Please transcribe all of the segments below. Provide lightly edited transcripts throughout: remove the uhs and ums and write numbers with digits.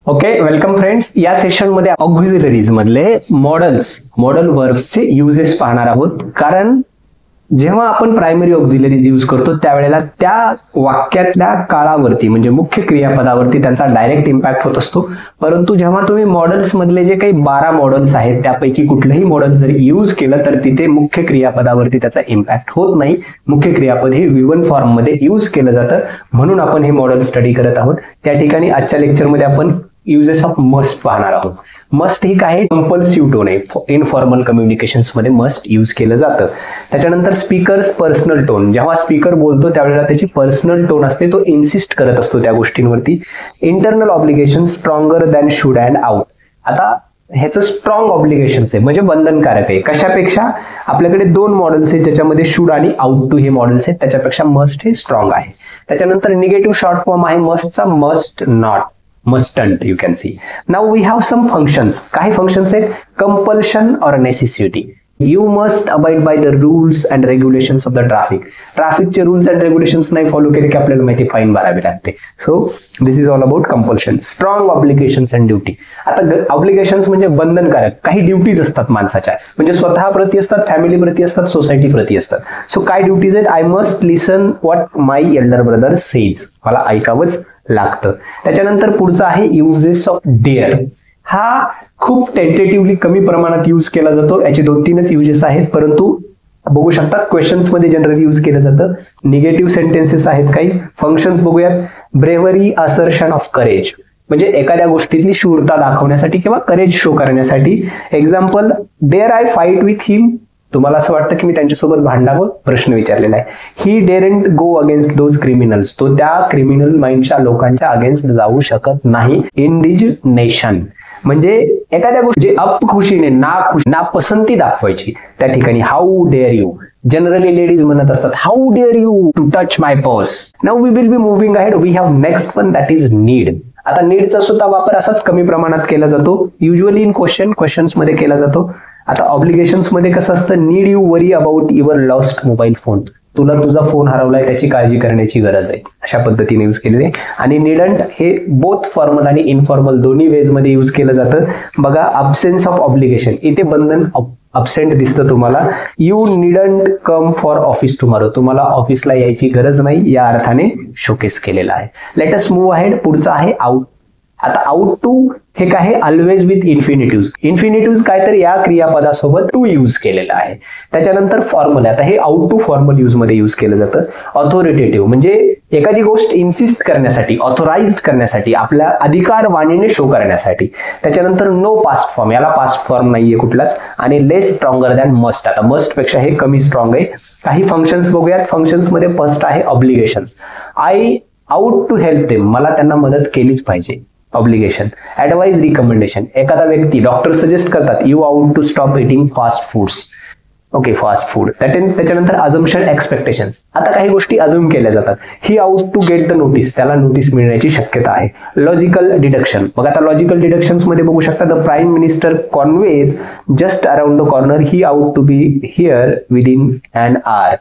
Okay, welcome friends. या session मध्ये auxiliaries मधले मॉडल वर्ब्सचे युजेस पाहणार आहोत. कारण जेव्हा आपण प्रायमरी ऑक्झिलरीज यूज करतो त्यावेळेला त्या वाक्यातल्या काळावरती म्हणजे मुख्य क्रियापदावरती त्यांचा डायरेक्ट इम्पॅक्ट होत असतो. परंतु जेव्हा तुम्ही मॉडल्स मधले जे काही 12 मॉडल्स आहेत त्यापैकी कुठलंही मॉडल जर यूज केलं तर तिथे मुख्य क्रियापदावरती त्याचा इम्पॅक्ट होत नाही. मुख्य क्रियापद हे V1 फॉर्म मध्ये यूज केलं जातं, म्हणून आपण हे मॉडल स्टडी करत आहोत. त्या ठिकाणी आजच्या लेक्चरमध्ये आपण युजेस ऑफ मस्ट पाहणार आहोत. मस्ट ही काय कंपल्सिव्ह टोन आहे. इनफॉर्मल कम्युनिकेशन्स मध्ये मस्ट यूज केलं जातं. त्याच्यानंतर स्पीकर्स पर्सनल टोन, जेव्हा स्पीकर बोलतो त्यावेळेला त्याची पर्सनल टोन असते, तो इन्सिस्ट करत असतो त्या गोष्टींवरती. Internal obligation stronger than should and out. आता ह्याचं स्ट्रॉंग ऑब्लिगेशन आहे म्हणजे बंधनकारक आहे. कशापेक्षा? आपल्याकडे 2 मॉडेल्स आहेत ज्याच्यामध्ये शुड आणि आउट टू हे मॉडेल्स आहेत, त्याच्यापेक्षा मस्ट हे स्ट्रॉंग आहे. त्याच्यानंतर निगेटिव्ह शॉर्ट फॉर्म आहे मस्टचा, must not, mustn't, you can see. Now we have some functions. काही functions आहेत compulsion or necessity. You must abide by the rules and regulations of the traffic. ट्रॅफिकचे rules and regulations नाही follow केले की आपल्याला माहिती fine भरावी लागते. So this is all about compulsion. Strong obligations and duty. आता obligations म्हणजे बंधनकारक काही ड्युटीज असतात माणसाच्या, म्हणजे स्वतः प्रती असतात, फॅमिली प्रती असतात, सोसायटी प्रती असतात. सो काय ड्युटीज आहेत? I must listen what my Elder brother says. मला ऐकावंच लागतं. त्याच्यानंतर पुढचं आहे युजेस ऑफ डेअर. हा खूप टेंटेटिव्हली कमी प्रमाणात यूज केला जातो. याचे 2-3च युजेस आहेत, परंतु बघू शकता क्वेश्चन्स मध्ये जनरली यूज केलं जातं. निगेटिव्ह सेंटेन्सेस आहेत काही. फंक्शन्स बघूयात. ब्रेव्हरी, असर्शन ऑफ करेज, म्हणजे एखाद्या गोष्टीतली शूरता दाखवण्यासाठी किंवा करेज शो करण्यासाठी. Example, dare I fight with him. तुम्हाला असं वाटतं की मी त्यांच्यासोबत भांडावं? प्रश्न विचारलेला आहे. ही डेरंट गो अगेन्स्ट दोज क्रिमिनल्स. तो त्या क्रिमिनल माइंडच्या लोकांच्या अगेन्स्ट जाऊ शकत नाही. इंडिग्नेशन म्हणजे एखाद्या गोष्टी अपखुशीने, नापसंती दाखवायची. त्या ठिकाणी how dare you. Generally ladies म्हणत असतात how dare you to touch my purse. Now we will be moving ahead. We have next one, that is need. आता नीडचा सुद्धा वापर असाच कमी प्रमाणात केला जातो. युजली इन क्वेश्चन्स मध्ये केला जातो. आता ऑब्लिगेशन्स मध्ये कसं असतं? Need you worry about your lost mobile phone. तुला तुझा फोन हरवलाय त्याची काळजी करण्याची गरज आहे, अशा पद्धतीने यूज केलेले. आणि निडंट हे बोथ फॉर्मल आणि इनफॉर्मल दोन्ही वेज मध्ये यूज केलं जातं. बघा, अब्सेन्स ऑफ ऑब्लिगेशन, इथे बंधन अब्सेंट दिसतं तुम्हाला. You needn't come for office tomorrow. तुम्हाला ऑफिसला यायची गरज नाही, या अर्थाने शोकेस केलेला आहे. Let us move ahead. पुढचा आहे आउट. आता आउट टू हे काय आहे? Always with infinitive. इन्फिनिटिव्ह काय तर या क्रियापदासोबत टू यूज केलेला आहे. त्याच्यानंतर फॉर्मल. आता हे आउट टू फॉर्मल यूज मध्ये यूज केलं जातं. ऑथॉरिटेटिव्ह म्हणजे एखादी गोष्ट इन्सिस्ट करण्यासाठी, ऑथोराइज करण्यासाठी, आपल्या अधिकार वाणीने शो करण्यासाठी. त्याच्यानंतर नो पास्ट फॉर्म, याला पास्ट फॉर्म नाहीये कुठलाच. आणि लेस स्ट्रॉंगर दॅन मस्ट. आता मस्ट पेक्षा हे कमी स्ट्रॉंग आहे. काही फंक्शन्स बघूयात. फंक्शन्स मध्ये फर्स्ट आहे obligations. I ought to help them. मला त्यांना मदत केलीच पाहिजे. ऑब्लिगेशन. Advice, recommendation. एखादा व्यक्ती, डॉक्टर सजेस्ट करतात you ought to stop eating fast foods. Okay, fast food. त्याच्यानंतर अजम्पशन, एक्सपेक्टेशन्स. आता काही गोष्टी अजूम केल्या जातात. He ought to get the notice. त्याला नोटीस मिळण्याची शक्यता आहे. Logical deduction. बघा, आता लॉजिकल डिडक्शन्स मध्ये बघू शकता. The prime minister conveys just around the corner. He ought to be here within an hour.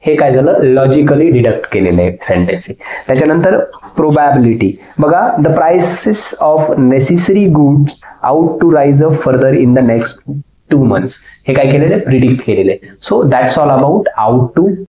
हे काय झालं? लॉजिकली डिडक्ट केलेले सेंटेन्स. त्याच्यानंतर प्रोबॅबिलिटी. बघा, the prices of necessary goods ought to rise up further in the next 2 months. हे काय केलेलं आहे? प्रिडिक्ट केलेले. So that's all about ought to.